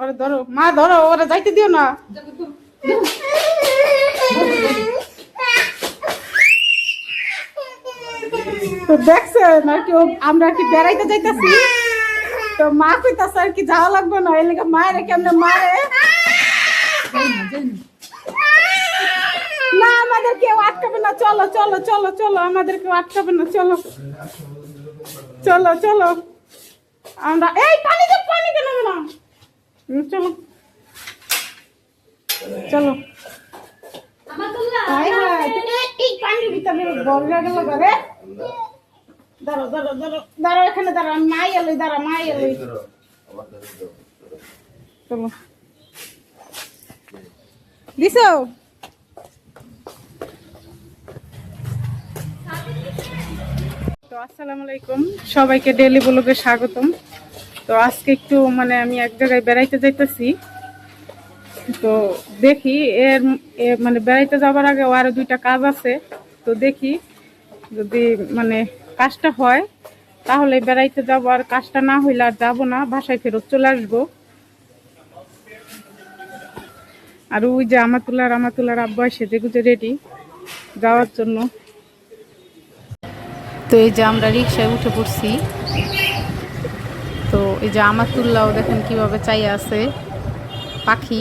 ওরে ধরো মা, ধরো, ওরা যাইতে দিও না। তো দেখছেন আর কি, আমরা কি বেড়াইতে যাইতেছি, তো মা কইতাছে আর কি যাওয়া লাগবে না, এই লেগে মায়ের কেমনে মারে না, আমাদের কেউ আটকাবে না, চলো চলো চলো চলো, আমাদের কেউ আটকাবে না, চলো চলো চলো। আমরা এই পানি দে, পানি কেন না, চলো চলো। এই পানির ভিতরে বলরা গেল ঘরে, দাঁড়ো দাঁড়ো দাঁড়ো দাঁড়ো, এখানে দাঁড়ো, মাই এলই, দাঁড়া মাই এলই, চলো দিছো। তো আসসালামু আলাইকুম, সবাইকে ডেইলি ব্লগে স্বাগতম। তো আজকে একটু মানে আমি এক জায়গায় বেড়াইতে যাইতেছি, তো দেখি মানে বেড়াইতে যাবার আগে আরো দুইটা কাজ আছে, তো দেখি যদি মানে কাজটা হয় তাহলে বেড়াইতে যাবো, আর কাজটা না হইলে আর যাবো না, বাসায় ফেরত চলে আসবো। আর ওই যে আমাতুল্লার আব্বা সেজে গুজে রেডি যাওয়ার জন্য। তো এই যে আমরা রিক্সায় উঠে পড়ছি, তো এই যে আমাতুল্লাহ দেখেন কিভাবে চাই আছে পাখি।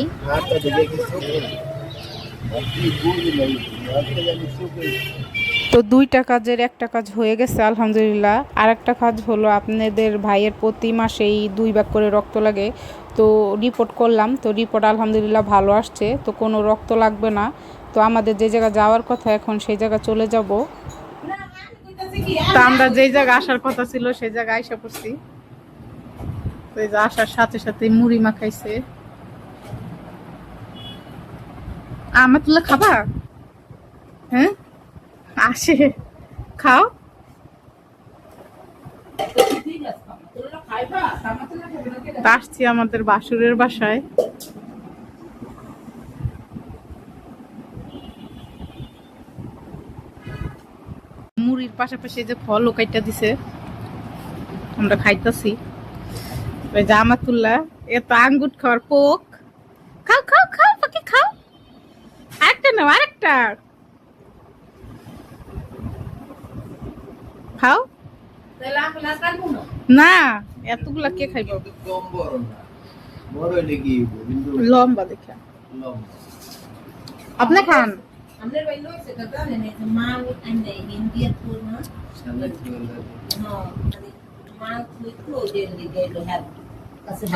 তো দুইটা কাজের একটা কাজ হয়ে গেছে আলহামদুলিল্লাহ, আর একটা কাজ হলো আপনাদের ভাইয়ের প্রতি মাসেই 2 ভাগ করে রক্ত লাগে, তো রিপোর্ট করলাম, তো রিপোর্ট আলহামদুলিল্লাহ ভালো আসছে, তো কোনো রক্ত লাগবে না। তো আমাদের যে জায়গা যাওয়ার কথা এখন সেই জায়গা চলে যাব। তো আমরা যেই জায়গা আসার কথা ছিল সেই জায়গায় আইসা পড়ছি। তো এই যে আসার সাথে সাথে মুড়ি মাখাইছে। আমাতুল্লাহ খাবা? হ্যাঁ আসে, খাও। আসছি আমাদের বাসুরের বাসায়। মুড়ির পাশাপাশি যে ফল কাইটা দিছে আমরা খাইতাছি। ওই যে আমাতুল্লাহ এত আঙ্গুর খাওয়ার পোক, খাও খাও খাও পাখি খাও, আরেকটা নাও আরেকটা খাও। না এতগুলা কে খাইব, লম্বা দেখা। আপনি খান।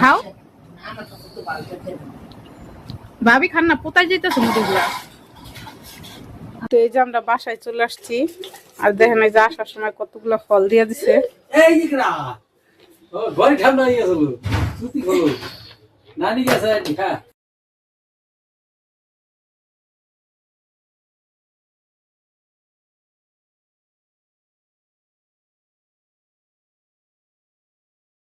খাও ভাবি, খান না, পোতায় যেতেছে মুড়িগুলা। তো এই যে আমরা বাসায় চলে আসছি, আর দেখেন এই যে আসার সময় কতগুলো ফল দিয়ে দিছে।